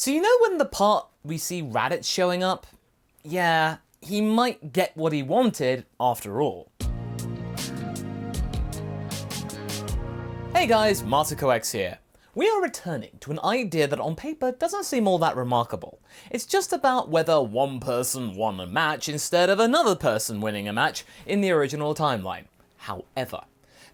So you know when the part we see Raditz showing up? Yeah, he might get what he wanted after all. Hey guys, MasakoX here. We are returning to an idea that on paper doesn't seem all that remarkable. It's just about whether one person won a match instead of another person winning a match in the original timeline. However,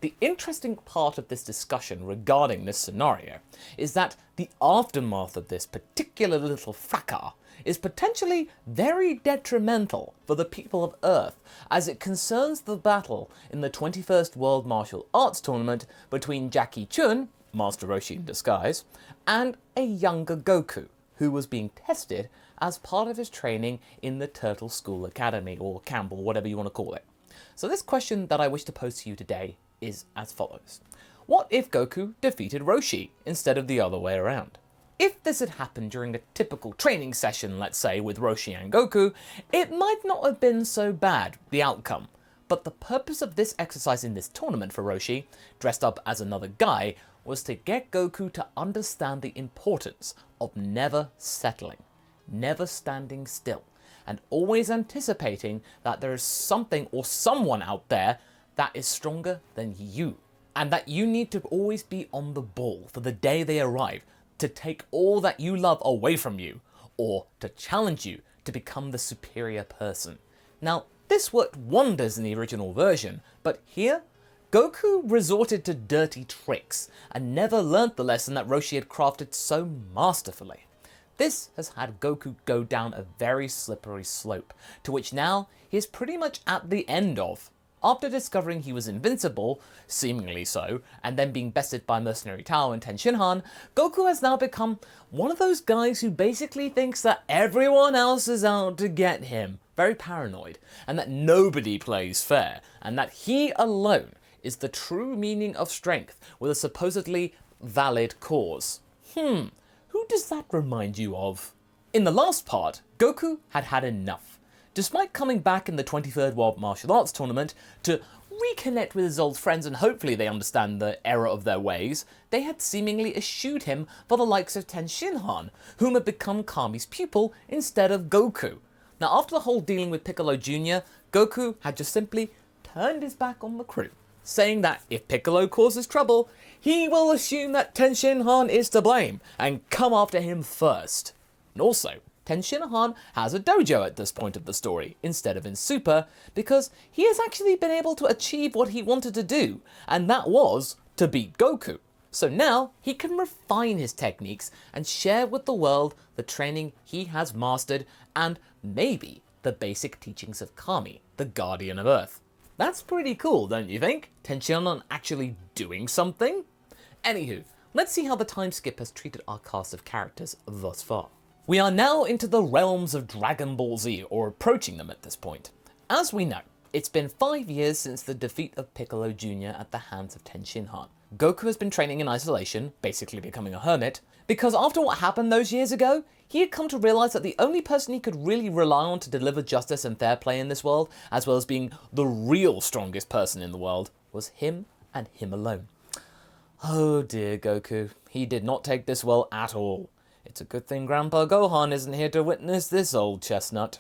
the interesting part of this discussion regarding this scenario is that the aftermath of this particular little fracas is potentially very detrimental for the people of Earth, as it concerns the battle in the 21st World Martial Arts Tournament between Chun, Master Roshi in disguise, and a younger Goku, who was being tested as part of his training in the Turtle School Academy, or camp, or whatever you want to call it. So this question that I wish to pose to you today is as follows. What if Goku defeated Roshi instead of the other way around? If this had happened during a typical training session, let's say, with Roshi and Goku, it might not have been so bad, the outcome. But the purpose of this exercise in this tournament for Roshi, dressed up as another guy, was to get Goku to understand the importance of never settling, never standing still, and always anticipating that there is something or someone out there that is stronger than you, and that you need to always be on the ball for the day they arrive, to take all that you love away from you, or to challenge you to become the superior person. Now, this worked wonders in the original version, but here, Goku resorted to dirty tricks and never learnt the lesson that Roshi had crafted so masterfully. This has had Goku go down a very slippery slope, to which now he is pretty much at the end of. After discovering he was invincible, seemingly so, and then being bested by Mercenary Tao and Ten Shinhan, Goku has now become one of those guys who basically thinks that everyone else is out to get him, very paranoid, and that nobody plays fair, and that he alone is the true meaning of strength with a supposedly valid cause. Who does that remind you of? In the last part, Goku had had enough. Despite coming back in the 23rd World Martial Arts Tournament to reconnect with his old friends and hopefully they understand the error of their ways, they had seemingly eschewed him for the likes of Ten Shinhan, whom had become Kami's pupil instead of Goku. Now after the whole dealing with Piccolo Jr., Goku had just simply turned his back on the crew, saying that if Piccolo causes trouble, he will assume that Ten Shinhan is to blame and come after him first. And also, Ten Shinhan has a dojo at this point of the story, instead of in Super, because he has actually been able to achieve what he wanted to do, and that was to beat Goku. So now he can refine his techniques and share with the world the training he has mastered and maybe the basic teachings of Kami, the Guardian of Earth. That's pretty cool, don't you think? Ten Shinhan actually doing something? Anywho, let's see how the time skip has treated our cast of characters thus far. We are now into the realms of Dragon Ball Z, or approaching them at this point. As we know, it's been 5 years since the defeat of Piccolo Jr. at the hands of Ten Shinhan. Goku has been training in isolation, basically becoming a hermit, because after what happened those years ago, he had come to realise that the only person he could really rely on to deliver justice and fair play in this world, as well as being the real strongest person in the world, was him and him alone. Oh dear Goku, he did not take this well at all. It's a good thing Grandpa Gohan isn't here to witness this old chestnut.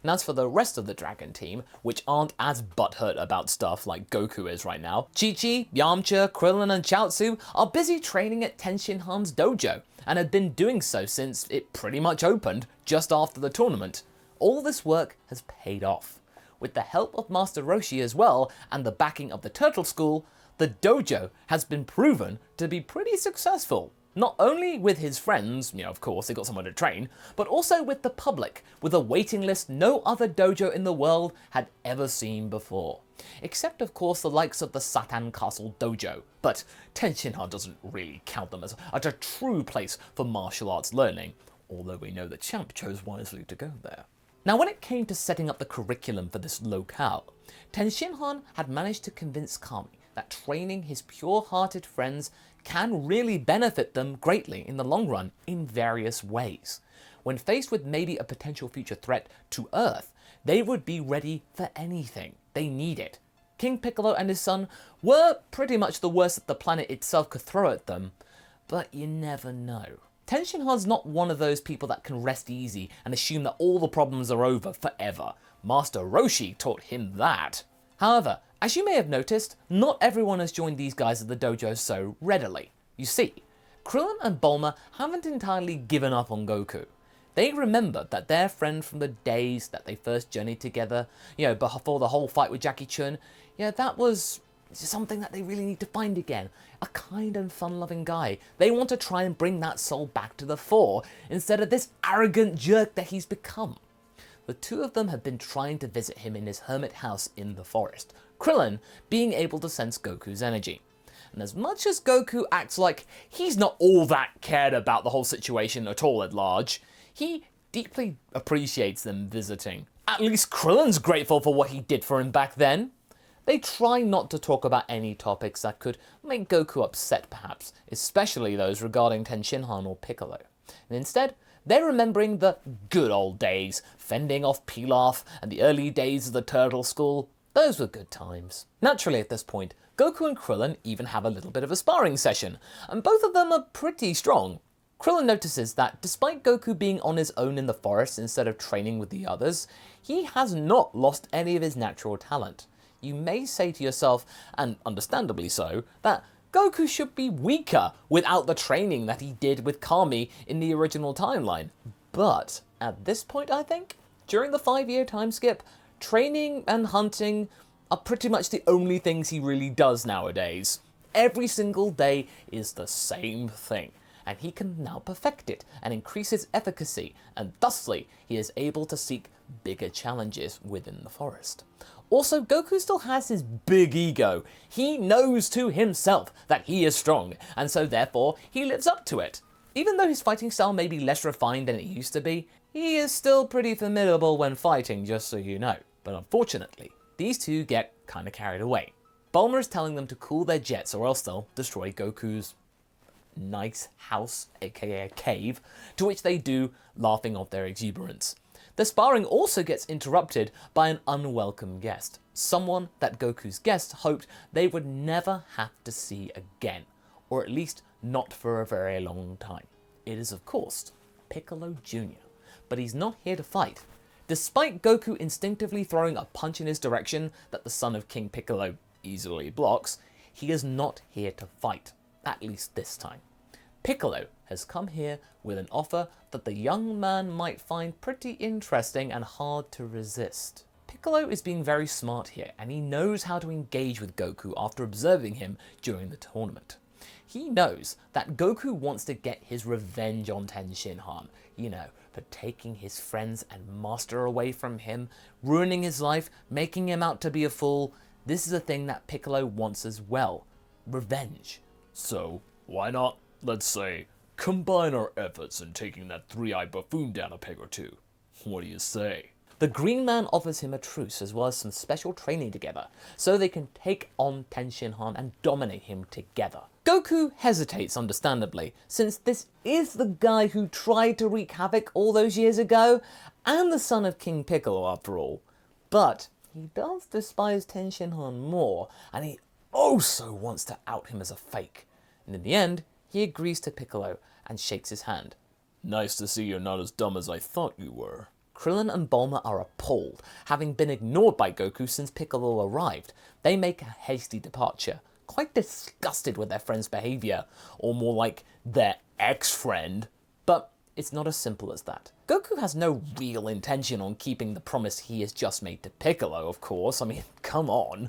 And as for the rest of the Dragon team, which aren't as butthurt about stuff like Goku is right now, Chi-Chi, Yamcha, Krillin and Chaozu are busy training at Ten Shinhan's dojo, and had been doing so since it pretty much opened just after the tournament. All this work has paid off. With the help of Master Roshi as well, and the backing of the Turtle School, the dojo has been proven to be pretty successful. Not only with his friends, of course, they got somewhere to train, but also with the public, with a waiting list no other dojo in the world had ever seen before. Except, of course, the likes of the Satan Castle Dojo, but Ten Shinhan doesn't really count them as a true place for martial arts learning, although we know the champ chose wisely to go there. Now, when it came to setting up the curriculum for this locale, Ten Shinhan had managed to convince Kami that training his pure-hearted friends can really benefit them greatly in the long run in various ways. When faced with maybe a potential future threat to Earth, they would be ready for anything. They need it. King Piccolo and his son were pretty much the worst that the planet itself could throw at them, but you never know. Tenshinhan's not one of those people that can rest easy and assume that all the problems are over forever. Master Roshi taught him that. However, as you may have noticed, not everyone has joined these guys at the dojo so readily. You see, Krillin and Bulma haven't entirely given up on Goku. They remember that their friend from the days that they first journeyed together, before the whole fight with Jackie Chun, that was something that they really need to find again. A kind and fun-loving guy. They want to try and bring that soul back to the fore, instead of this arrogant jerk that he's become. The two of them have been trying to visit him in his hermit house in the forest, Krillin being able to sense Goku's energy. And as much as Goku acts like he's not all that cared about the whole situation at all at large, he deeply appreciates them visiting. At least Krillin's grateful for what he did for him back then. They try not to talk about any topics that could make Goku upset perhaps, especially those regarding Tenshinhan or Piccolo. And instead, they're remembering the good old days, fending off Pilaf and the early days of the Turtle School. Those were good times. Naturally at this point, Goku and Krillin even have a little bit of a sparring session, and both of them are pretty strong. Krillin notices that despite Goku being on his own in the forest instead of training with the others, he has not lost any of his natural talent. You may say to yourself, and understandably so, that Goku should be weaker without the training that he did with Kami in the original timeline. But at this point, I think, during the 5-year time skip, training and hunting are pretty much the only things he really does nowadays. Every single day is the same thing, and he can now perfect it and increase its efficacy, and thusly he is able to seek bigger challenges within the forest. Also, Goku still has his big ego. He knows to himself that he is strong, and so therefore he lives up to it. Even though his fighting style may be less refined than it used to be, he is still pretty formidable when fighting, just so you know. But unfortunately, these two get kinda carried away. Bulma is telling them to cool their jets or else they'll destroy Goku's nice house, aka a cave, to which they do, laughing off their exuberance. The sparring also gets interrupted by an unwelcome guest, someone that Goku's guest hoped they would never have to see again, or at least not for a very long time. It is of course Piccolo Jr., but he's not here to fight. Despite Goku instinctively throwing a punch in his direction that the son of King Piccolo easily blocks, he is not here to fight, at least this time. Piccolo has come here with an offer that the young man might find pretty interesting and hard to resist. Piccolo is being very smart here, and he knows how to engage with Goku after observing him during the tournament. He knows that Goku wants to get his revenge on Tenshinhan, for taking his friends and master away from him, ruining his life, making him out to be a fool. This is a thing that Piccolo wants as well. Revenge. So, why not, let's say, combine our efforts in taking that three-eyed buffoon down a peg or two? What do you say? The Green Man offers him a truce as well as some special training together, so they can take on Tenshinhan and dominate him together. Goku hesitates understandably, since this is the guy who tried to wreak havoc all those years ago, and the son of King Piccolo after all. But he does despise Tenshinhan more, and he also wants to out him as a fake. And in the end, he agrees to Piccolo and shakes his hand. Nice to see you're not as dumb as I thought you were. Krillin and Bulma are appalled, having been ignored by Goku since Piccolo arrived. They make a hasty departure, quite disgusted with their friend's behaviour, or more like their ex-friend. But it's not as simple as that. Goku has no real intention on keeping the promise he has just made to Piccolo, of course. I mean, come on.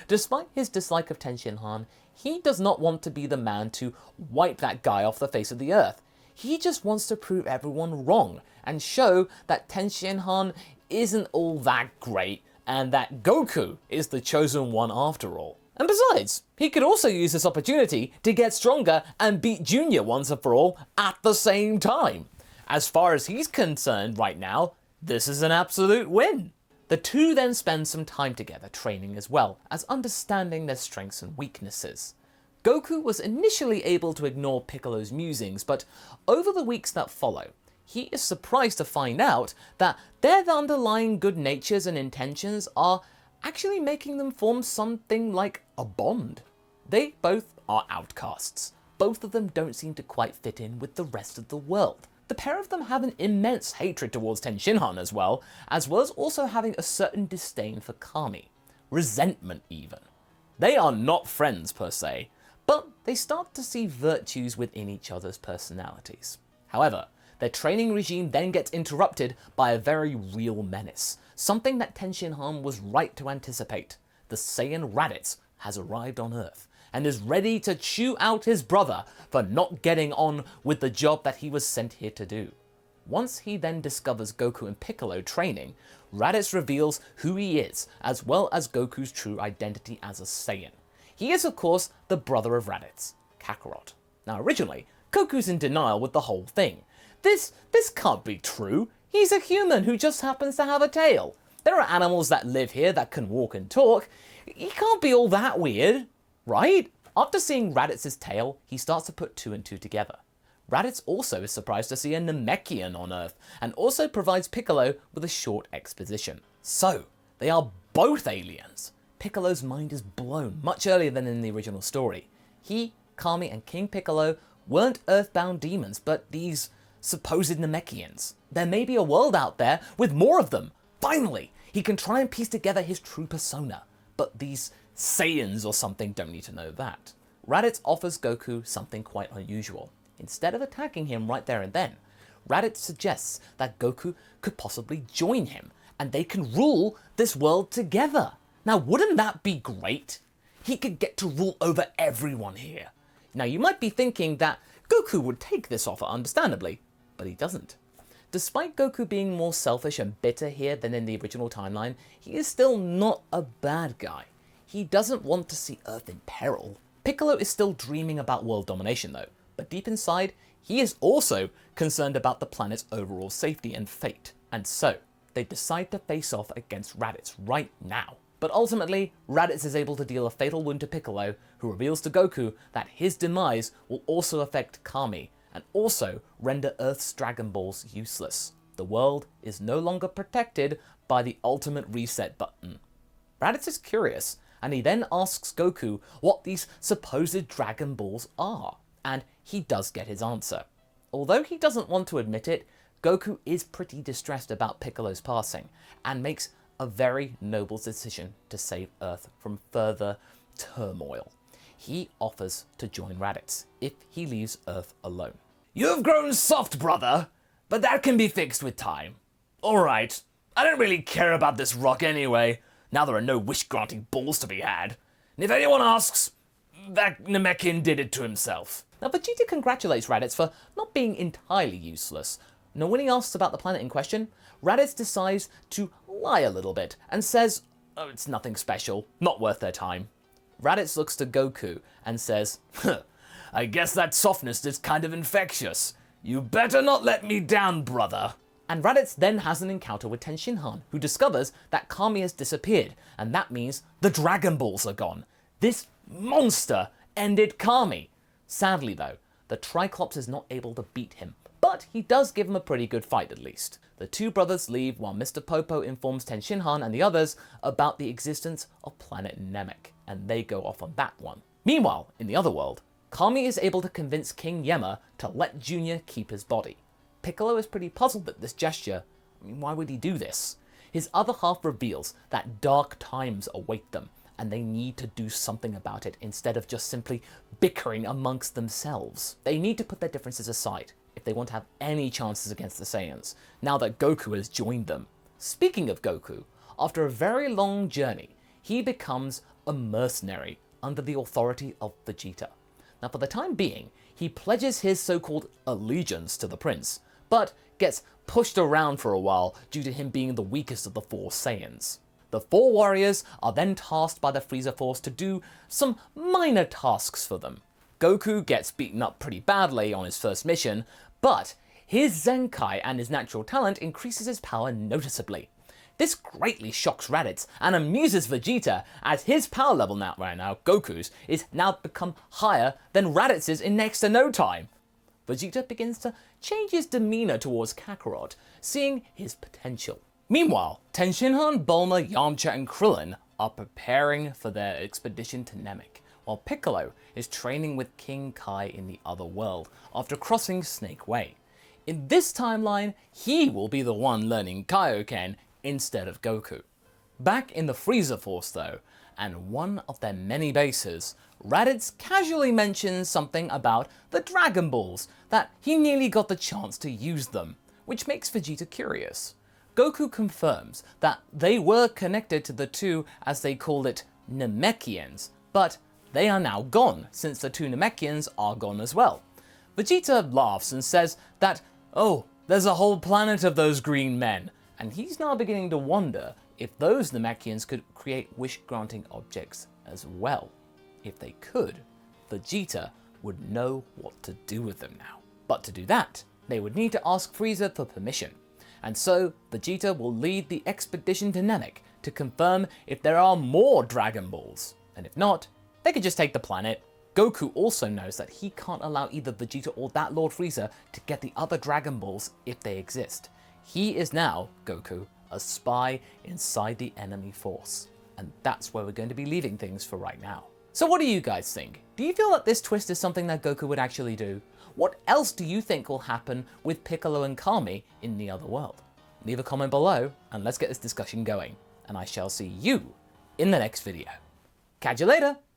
Despite his dislike of Tenshinhan, he does not want to be the man to wipe that guy off the face of the earth. He just wants to prove everyone wrong and show that Tenshinhan isn't all that great and that Goku is the chosen one after all. And besides, he could also use this opportunity to get stronger and beat Junior once and for all at the same time. As far as he's concerned right now, this is an absolute win. The two then spend some time together training as well as understanding their strengths and weaknesses. Goku was initially able to ignore Piccolo's musings, but over the weeks that follow, he is surprised to find out that their underlying good natures and intentions are actually making them form something like a bond. They both are outcasts. both of them don't seem to quite fit in with the rest of the world. The pair of them have an immense hatred towards Tenshinhan as well as also having a certain disdain for Kami. Resentment even. They are not friends per se, but they start to see virtues within each other's personalities. However, their training regime then gets interrupted by a very real menace, something that Tenshinhan was right to anticipate. The Saiyan Raditz has arrived on Earth and is ready to chew out his brother for not getting on with the job that he was sent here to do. Once he then discovers Goku and Piccolo training, Raditz reveals who he is, as well as Goku's true identity as a Saiyan. He is of course the brother of Raditz, Kakarot. Now originally, Goku's in denial with the whole thing. This can't be true. He's a human who just happens to have a tail. There are animals that live here that can walk and talk. He can't be all that weird, right? After seeing Raditz's tail, he starts to put two and two together. Raditz also is surprised to see a Namekian on Earth, and also provides Piccolo with a short exposition. So, they are both aliens. Piccolo's mind is blown much earlier than in the original story. He, Kami, and King Piccolo weren't earthbound demons, but these supposed Namekians. There may be a world out there with more of them. Finally, he can try and piece together his true persona, but these Saiyans or something don't need to know that. Raditz offers Goku something quite unusual. Instead of attacking him right there and then, Raditz suggests that Goku could possibly join him, and they can rule this world together. Now, wouldn't that be great? He could get to rule over everyone here. Now, you might be thinking that Goku would take this offer, understandably, but he doesn't. Despite Goku being more selfish and bitter here than in the original timeline, he is still not a bad guy. He doesn't want to see Earth in peril. Piccolo is still dreaming about world domination though, but deep inside, he is also concerned about the planet's overall safety and fate. And so, they decide to face off against Raditz right now. But ultimately, Raditz is able to deal a fatal wound to Piccolo, who reveals to Goku that his demise will also affect Kami, and also render Earth's Dragon Balls useless. The world is no longer protected by the ultimate reset button. Raditz is curious, and he then asks Goku what these supposed Dragon Balls are, and he does get his answer. Although he doesn't want to admit it, Goku is pretty distressed about Piccolo's passing, and makes a very noble decision to save Earth from further turmoil. He offers to join Raditz if he leaves Earth alone. You've grown soft, brother, but that can be fixed with time. Alright, I don't really care about this rock anyway. Now there are no wish-granting balls to be had. And if anyone asks, that Namekian did it to himself. Now Vegeta congratulates Raditz for not being entirely useless. Now when he asks about the planet in question, Raditz decides to lie a little bit and says, oh, it's nothing special, not worth their time. Raditz looks to Goku and says, I guess that softness is kind of infectious. You better not let me down, brother. And Raditz then has an encounter with Tenshinhan, who discovers that Kami has disappeared, and that means the Dragon Balls are gone. This monster ended Kami. Sadly though, the Triclops is not able to beat him, but he does give him a pretty good fight at least. The two brothers leave while Mr. Popo informs Tenshinhan and the others about the existence of planet Namek, and they go off on that one. Meanwhile, in the other world, Kami is able to convince King Yemma to let Junior keep his body. Piccolo is pretty puzzled at this gesture. I mean, why would he do this? His other half reveals that dark times await them, and they need to do something about it instead of just simply bickering amongst themselves. They need to put their differences aside if they want to have any chances against the Saiyans, now that Goku has joined them. Speaking of Goku, after a very long journey, he becomes a mercenary under the authority of Vegeta. Now for the time being, he pledges his so-called allegiance to the prince, but gets pushed around for a while due to him being the weakest of the four Saiyans. The four warriors are then tasked by the Frieza Force to do some minor tasks for them. Goku gets beaten up pretty badly on his first mission, but his Zenkai and his natural talent increases his power noticeably. This greatly shocks Raditz and amuses Vegeta, as his power level right now, Goku's, is now become higher than Raditz's in next to no time. Vegeta begins to change his demeanor towards Kakarot, seeing his potential. Meanwhile, Tenshinhan, Bulma, Yamcha and Krillin are preparing for their expedition to Namek, while Piccolo is training with King Kai in the other world after crossing Snake Way. In this timeline, he will be the one learning Kaioken instead of Goku. Back in the Frieza Force though, and one of their many bases, Raditz casually mentions something about the Dragon Balls, that he nearly got the chance to use them, which makes Vegeta curious. Goku confirms that they were connected to the two, as they called it, Namekians, but they are now gone since the two Namekians are gone as well. Vegeta laughs and says that, oh, there's a whole planet of those green men, and he's now beginning to wonder if those Namekians could create wish-granting objects as well. If they could, Vegeta would know what to do with them now. But to do that, they would need to ask Frieza for permission. And so, Vegeta will lead the expedition to Namek to confirm if there are more Dragon Balls. And if not, they could just take the planet. Goku also knows that he can't allow either Vegeta or that Lord Frieza to get the other Dragon Balls if they exist. He is now, Goku, a spy inside the enemy force. And that's where we're going to be leaving things for right now. So what do you guys think? Do you feel that this twist is something that Goku would actually do? What else do you think will happen with Piccolo and Kami in the other world? Leave a comment below and let's get this discussion going. And I shall see you in the next video. Catch you later!